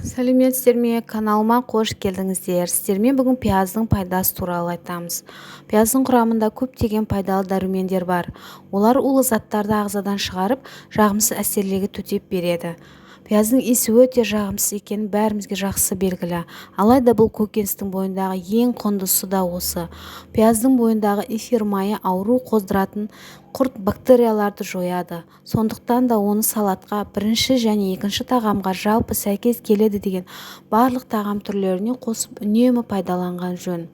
Сәлеметсіздер ме? Каналыма қош келдіңіздер. Сіздермен бүгін пияздың пайдасы туралы айтамыз. Пияздың құрамында көптеген пайдалы дәрумендер бар. Олар улы заттарды ағзадан шығарып, жағымсыз әсерлерге төтеп береді. Пияздың иісі өте жағымсыз екені бәрімізге жақсы белгілі. Алайда бұл көкөністің бойындағы ең құндысы да осы. Пияздың бойындағы эфир майы ауру қоздыратын құрт бактерияларды жояды. Сондықтан да оны салатқа, бірінші және екінші тағамға жалпы сәйкес келеді деген барлық тағам түрлеріне қосып үнемі пайдаланған жөн.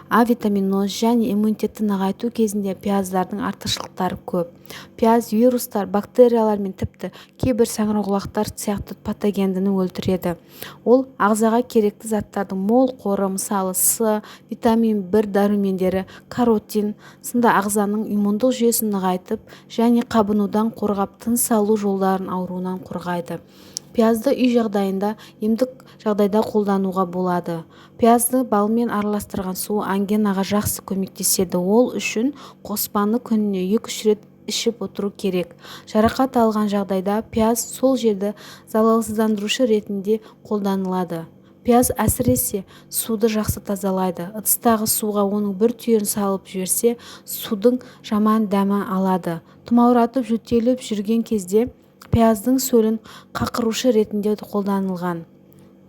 А витаминоз және иммунитетті нығайту кезінде пияздардың артықшылықтары көп. Пияз вирустар, бактериялар мен тіпті кейбір саңырауқұлақтар сияқты патогендіні өлтіреді. Ол ағзаға керекті заттардың мол қоры, мысалы С, витамин 1 дәрумендері, каротин сынды ағзаның иммундық жүйесін нығайтып және қабынудан қорғап, тыныс алу жолдарын ауруынан қорғайды. Пиязды үй жағдайында, емдік жағдайда қолдануға болады. Пиязды балмен араластырған су ангинаға жақсы көмектеседі. Ол үшін қоспаны күніне 2-3 рет ішіп отыру керек. Жарақат алған жағдайда пияз сол жерді залалсыздандырушы ретінде қолданылады. Пияз әсіресе суды жақсы тазалайды. Ыдыстағы суға оның бір түйірін салып жіберсе, судың жаман дәмі алады. Тұмауратып жөтеліп жүрген кезде пияздың сөлін қақырушы ретінде қолданылған.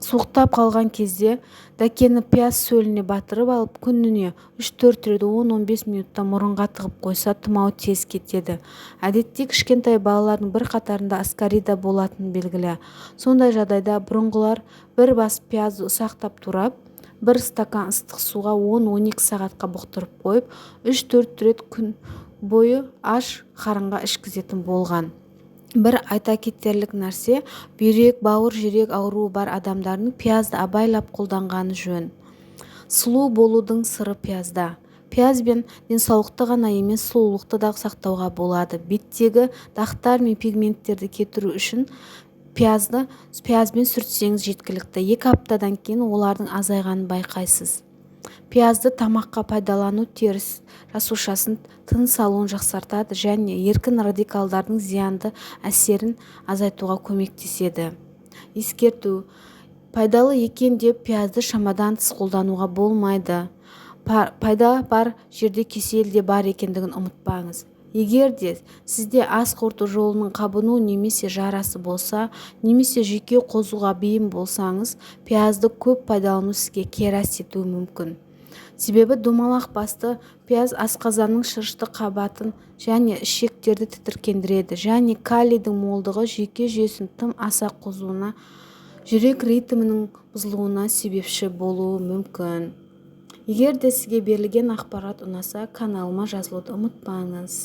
Суықтап қалған кезде дәкені пияз сөліне батырып алып, күніне 3-4 рет 10-15 минутта мұрынға тығып қойса, тұмау тез кетеді. Әдетте кішкентай балалардың бір қатарында аскарида болатыны белгілі. Сондай жағдайда бұрынғылар бір бас пиязды ұсақтап турап, бір стакан ыстық суға 10-12 сағатқа бұқтырып қойып, 3-4 рет күн бойы аш қарынға ішкізетін болған. Бір айта кетерлік нәрсе, бүйрек, бауыр, жүрек ауруы бар адамдардың пиязды абайлап қолданғаны жөн. Сұлу болудың сыры пиязда. Пиязбен денсаулықты ғана емес, сұлулықты да сақтауға болады. Беттегі дақтар мен пигменттерді кетіру үшін пиязбен сүртсеңіз жеткілікті. 2 аптадан кейін олардың азайғанын байқайсыз. Пиязды тамаққа пайдалану теріс жасушасын, тыныс алуын жақсартады және еркін радикалдардың зиянды әсерін азайтуға көмектеседі. Ескерту: пайдалы екен деп пиязды шамадан тыс қолдануға болмайды. Пайда бар жерде кесел де бар екендігін ұмытпаңыз. Егер де сізде ас қорыту жолының қабыну немесе жарасы болса, немесе жүйке қозуға бейім болсаңыз, пиязды көп пайдалану сізге кері әсер етуі мүмкін. Себебі домалақ басты пияз асқазанның шырышты қабатын және ішектерді тітіркендіреді және калийдің молдығы жүйке жүйесінің тым аса қозуына, жүрек ритмінің бұзылуына себепші болуы мүмкін. Егер де сізге берілген ақпарат ұнаса, каналыма жазылуды ұмытпаңыз.